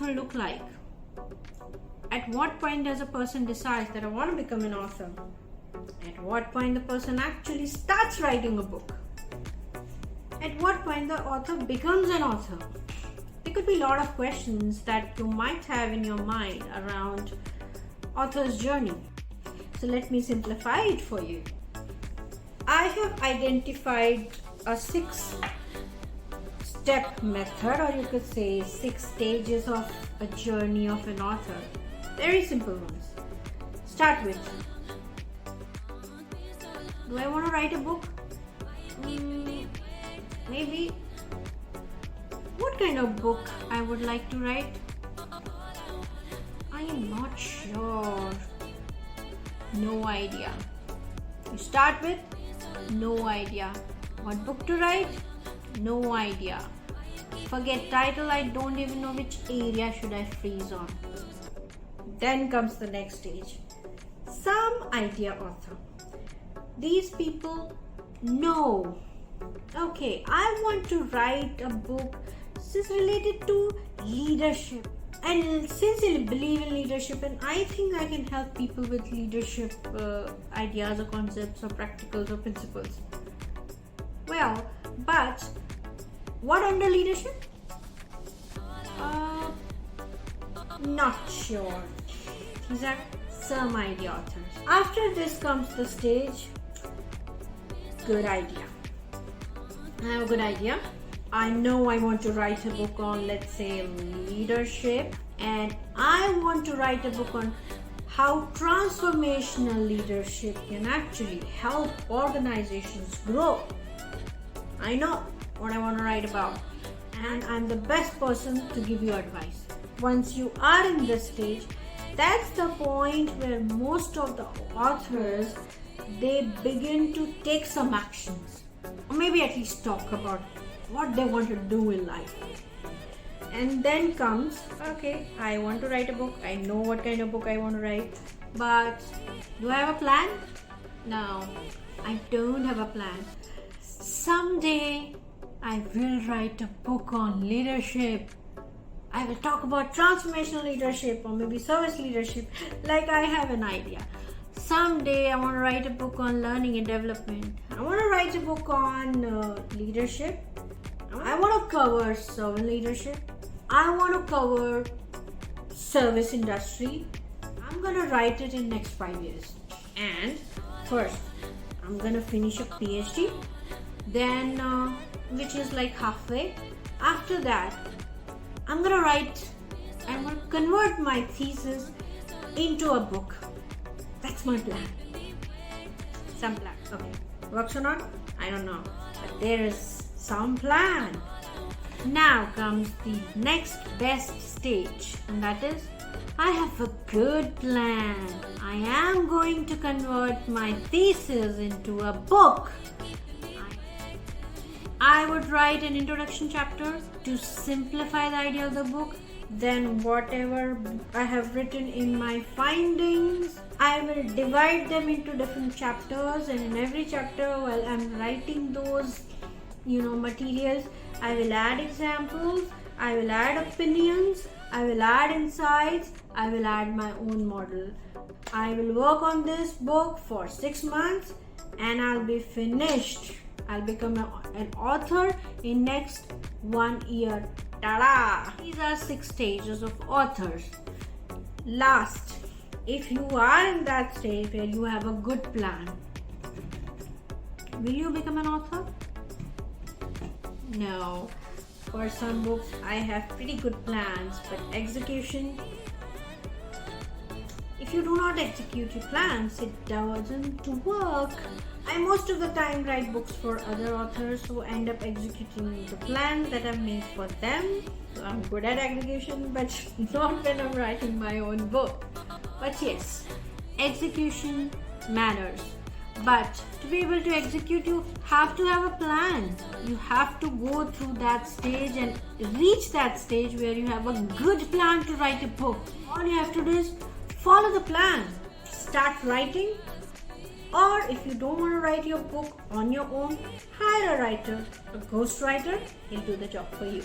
author look like? At what point does a person decide that I want to become an author? At what point the person actually starts writing a book? At what point the author becomes an author? There could be a lot of questions that you might have in your mind around author's journey. So let me simplify it for you. I have identified a 6-step method, or you could say 6 stages of a journey of an author. Very simple ones. Start with, do I want to write a book? Maybe. What kind of book I would like to write? I am not sure. No idea. You start with no idea. What book to write? No idea. Forget title, I don't even know which area should I freeze on. Then comes the next stage. Some idea author. These people know, okay, I want to write a book this is related to leadership. And sincerely believe in leadership, and I think I can help people with leadership ideas or concepts or practicals or principles. Well, but what under leadership? Not sure. These are some idea authors. After this comes the stage, good idea. I have a good idea. I know I want to write a book on, let's say, leadership, and I want to write a book on how transformational leadership can actually help organizations grow. I know what I want to write about, and I'm the best person to give you advice. Once you are in this stage, that's the point where most of the authors, they begin to take some actions, or maybe at least talk about what they want to do in life. And then comes, okay, I want to write a book. I know what kind of book I want to write, but do I have a plan? No, I don't have a plan. Someday I will write a book on leadership. I will talk about transformational leadership or maybe service leadership, like I have an idea. Someday I want to write a book on learning and development. I want to write a book on leadership. I want to cover servant leadership. I want to cover service industry. I'm going to write it in next 5 years. And first, I'm going to finish a PhD. Then, which is like halfway. After that, I'm going to convert my thesis into a book. That's my plan. Some plan. Okay. Works or not? I don't know. But there is some plan. Now comes the next best stage, and that is, I have a good plan. I am going to convert my thesis into a book. I would write an introduction chapter to simplify the idea of the book. Then whatever I have written in my findings, I will divide them into different chapters, and in every chapter, while I'm writing those materials, I will add examples, I will add opinions, I will add insights, I will add my own model. I will work on this book for 6 months and I'll be finished. I'll become an author in next 1 year. Ta-da! These are 6 stages of authors. Last, if you are in that stage where you have a good plan, will you become an author? No. For some books, I have pretty good plans, but execution, if you do not execute your plans, it doesn't work. I most of the time write books for other authors who end up executing the plans that I've made for them. So I'm good at execution, but not when I'm writing my own book. But yes, execution matters. But to be able to execute, you have to have a plan. You have to go through that stage and reach that stage where you have a good plan to write a book. All you have to do is follow the plan. Start writing. Or if you don't want to write your book on your own, hire a writer, a ghostwriter. He'll do the job for you.